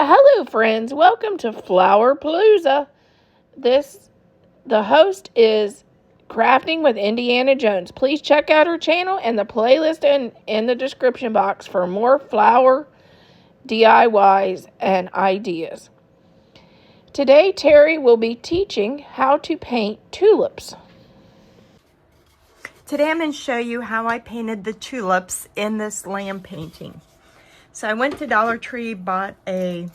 Hello, friends. Welcome to Flower Palooza. The host is Crafting with Indiana Jones. Please check out her channel and the playlist in the description box for more flower DIYs and ideas. Today, Terry will be teaching how to paint tulips. Today I'm going to show you how I painted the tulips in this lamb painting. So I went to Dollar Tree, bought a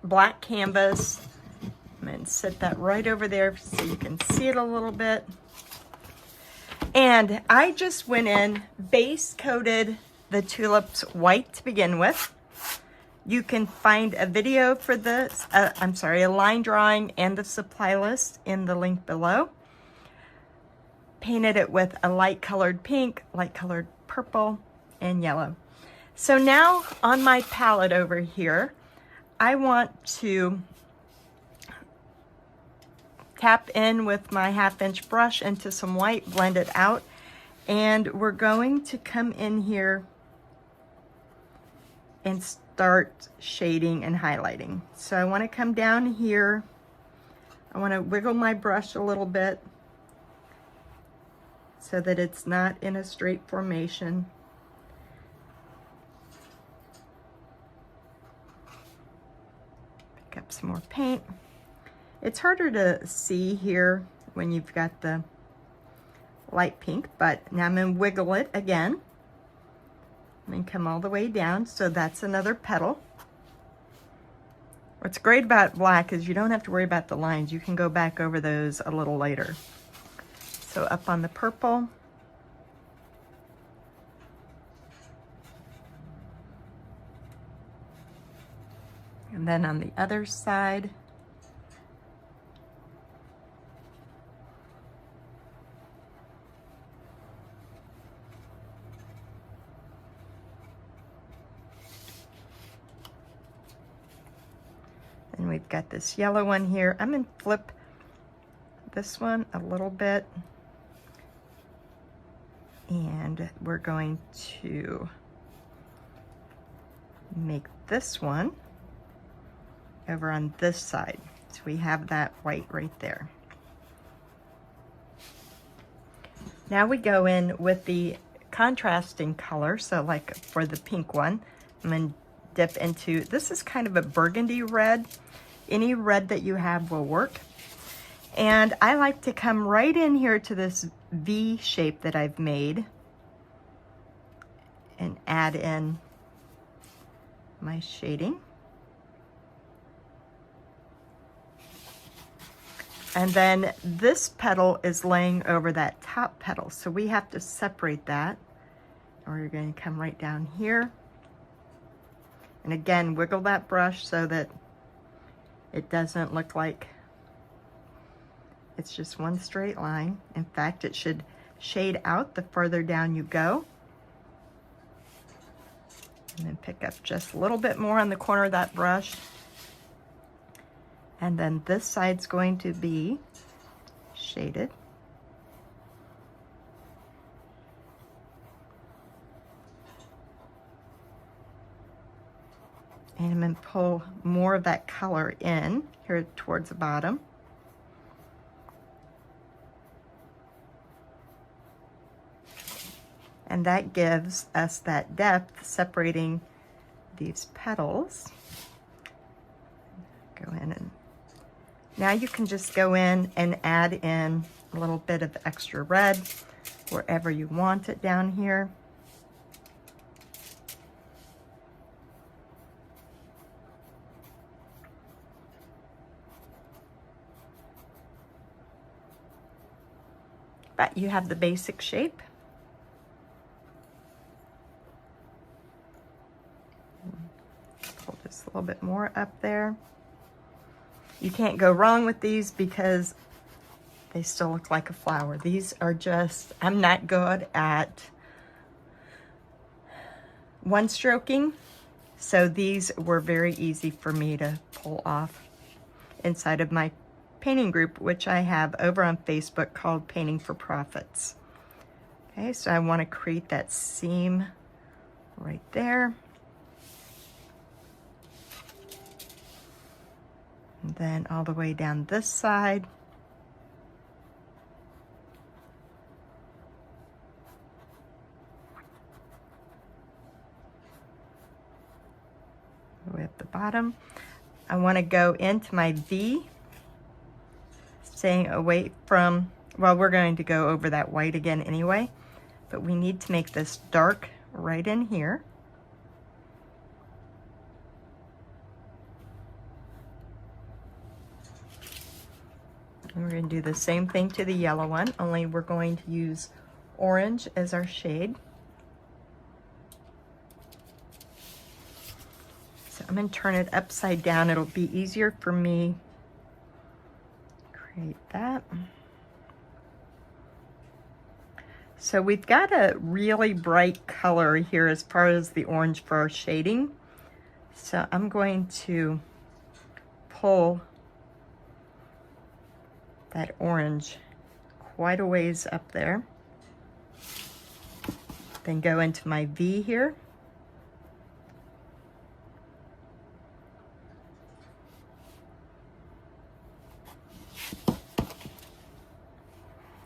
black canvas. I'm going to set that right over there so you can see it a little bit. And I just went in, base coated the tulips white to begin with. You can find a video for this, a line drawing and the supply list in the link below. Painted it with a light colored pink, light colored purple, and yellow. So now on my palette over here, I want to tap in with my 1/2-inch brush into some white, blend it out, and we're going to come in here and start shading and highlighting. So I want to come down here. I want to wiggle my brush a little bit so that it's not in a straight formation. Pick up some more paint. It's harder to see here when you've got the light pink, but now I'm going to wiggle it again. I'm going to come all the way down, so that's another petal. What's great about black is you don't have to worry about the lines. You can go back over those a little later. So up on the purple. And then on the other side. And we've got this yellow one here. I'm going to flip this one a little bit. And we're going to make this one over on this side. So we have that white right there. Now we go in with the contrasting color. So like for the pink one, I'm going to dip into, this is kind of a burgundy red. Any red that you have will work. And I like to come right in here to this V shape that I've made and add in my shading. And then this petal is laying over that top petal. So we have to separate that. Or you're going to come right down here. And again, wiggle that brush so that it doesn't look like it's just one straight line. In fact, it should shade out the further down you go. And then pick up just a little bit more on the corner of that brush. And then this side's going to be shaded. And I'm going to pull more of that color in here towards the bottom. And that gives us that depth separating these petals. Go in and now you can just go in and add in a little bit of extra red wherever you want it down here. But you have the basic shape. Pull just a little bit more up there. You can't go wrong with these because they still look like a flower. These are just, I'm not good at one stroking, so these were very easy for me to pull off inside of my painting group, which I have over on Facebook called Painting for Profits. Okay, so I want to create that seam right there. And then all the way down this side. All the way at the bottom. I want to go into my V, staying away from, well, we're going to go over that white again anyway, but we need to make this dark right in here. And we're going to do the same thing to the yellow one, only we're going to use orange as our shade. So I'm going to turn it upside down. It'll be easier for me. Create that. So we've got a really bright color here as far as the orange for our shading. So I'm going to pull that orange quite a ways up there. Then go into my V here.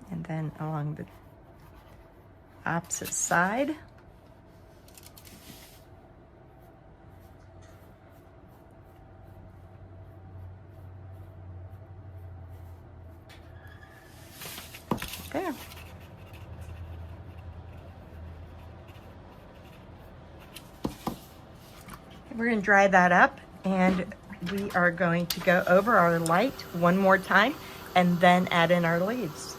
And then along the opposite side. There. We're going to dry that up, and we are going to go over our light one more time and then add in our leaves.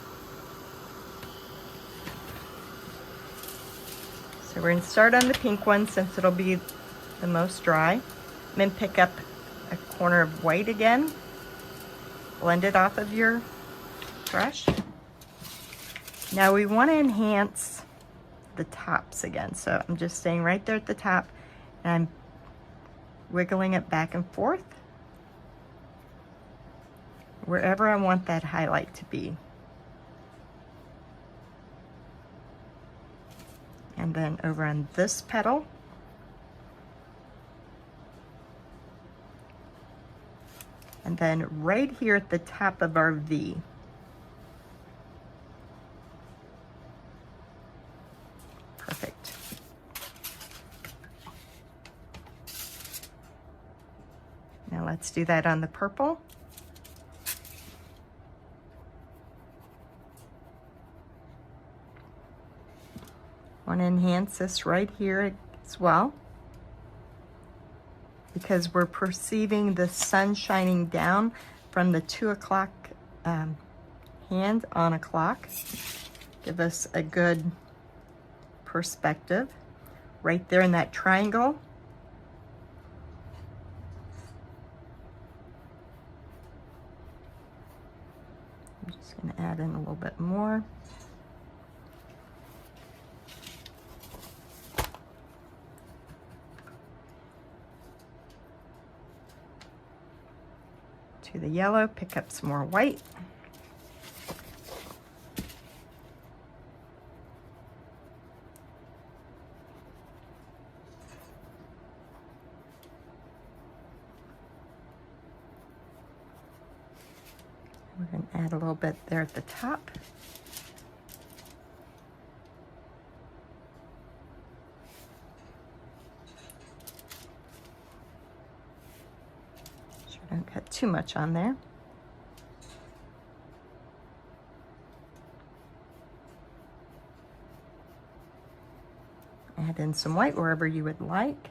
So we're going to start on the pink one since it'll be the most dry. I'm going to pick up a corner of white again, blend it off of your brush. Now we want to enhance the tops again. So I'm just staying right there at the top, and I'm wiggling it back and forth wherever I want that highlight to be. And then over on this petal, and then right here at the top of our V. Perfect. Now let's do that on the purple. Want to enhance this right here as well, because we're perceiving the sun shining down from the 2 o'clock hand on a clock. Give us a good perspective right there in that triangle. I'm just going to add in a little bit more. To the yellow, pick up some more white. We're going to add a little bit there at the top. Don't cut too much on there. Add in some white wherever you would like.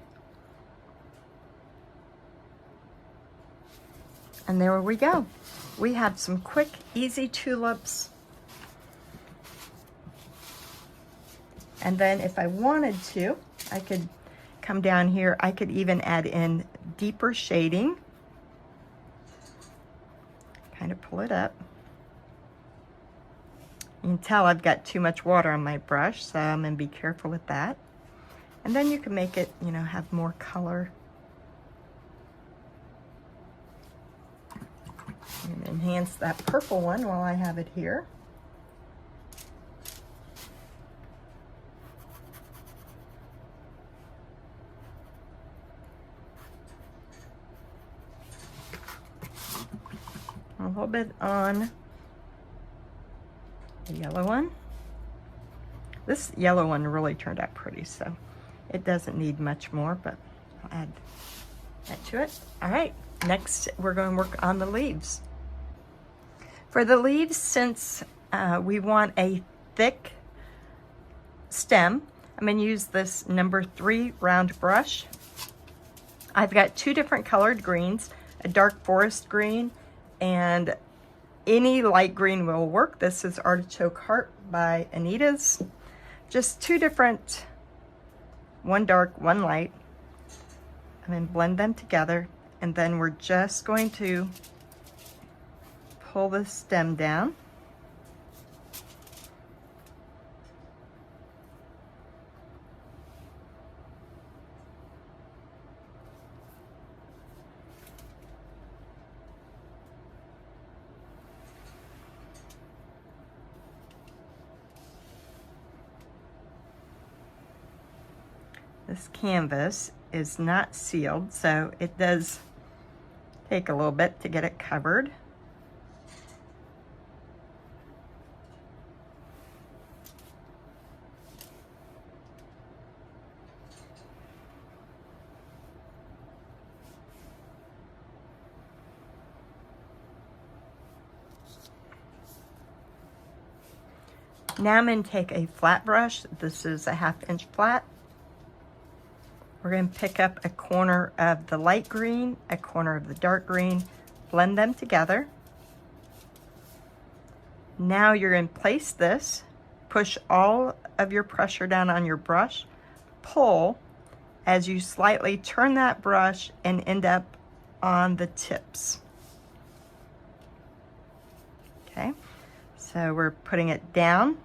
And there we go. We have some quick, easy tulips. And then if I wanted to, I could come down here. I could even add in deeper shading. Kind of pull it up. You can tell I've got too much water on my brush, so I'm going to be careful with that. And then you can make it, you know, have more color. I'm going to enhance that purple one while I have it here. little bit on the yellow one. This yellow one really turned out pretty, so it doesn't need much more, but I'll add that to it. All right, next we're going to work on the leaves. For the leaves, since we want a thick stem, I'm going to use this number 3 round brush. I've got 2 different colored greens, a dark forest green, and any light green will work. This is Artichoke Heart by Anita's. Just 2 different, one dark, one light, and then blend them together. And then we're just going to pull the stem down. This canvas is not sealed, so it does take a little bit to get it covered. Now I'm going to take a flat brush. This is a 1/2 inch flat. We're going to pick up a corner of the light green, a corner of the dark green, blend them together. Now you're going to place this, push all of your pressure down on your brush, pull as you slightly turn that brush and end up on the tips. Okay, so we're putting it down.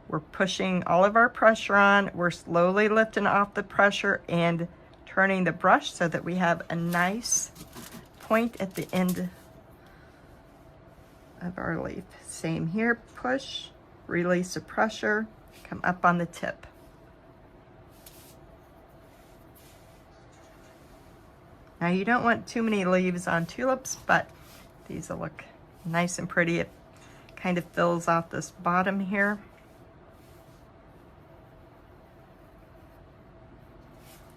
We're pushing all of our pressure on. We're slowly lifting off the pressure and turning the brush so that we have a nice point at the end of our leaf. Same here, push, release the pressure, come up on the tip. Now you don't want too many leaves on tulips, but these will look nice and pretty. It kind of fills out this bottom here.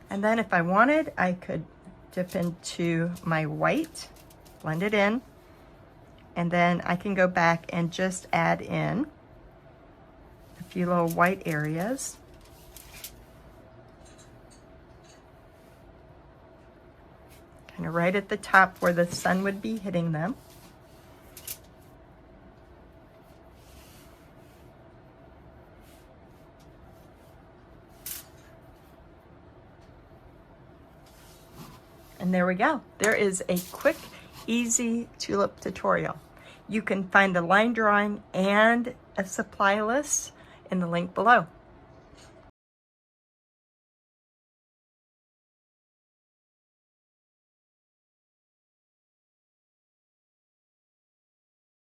And then if I wanted, I could dip into my white, blend it in, and then I can go back and just add in a few little white areas. Kind of right at the top where the sun would be hitting them. And there we go. There is a quick, easy tulip tutorial. You can find the line drawing and a supply list in the link below.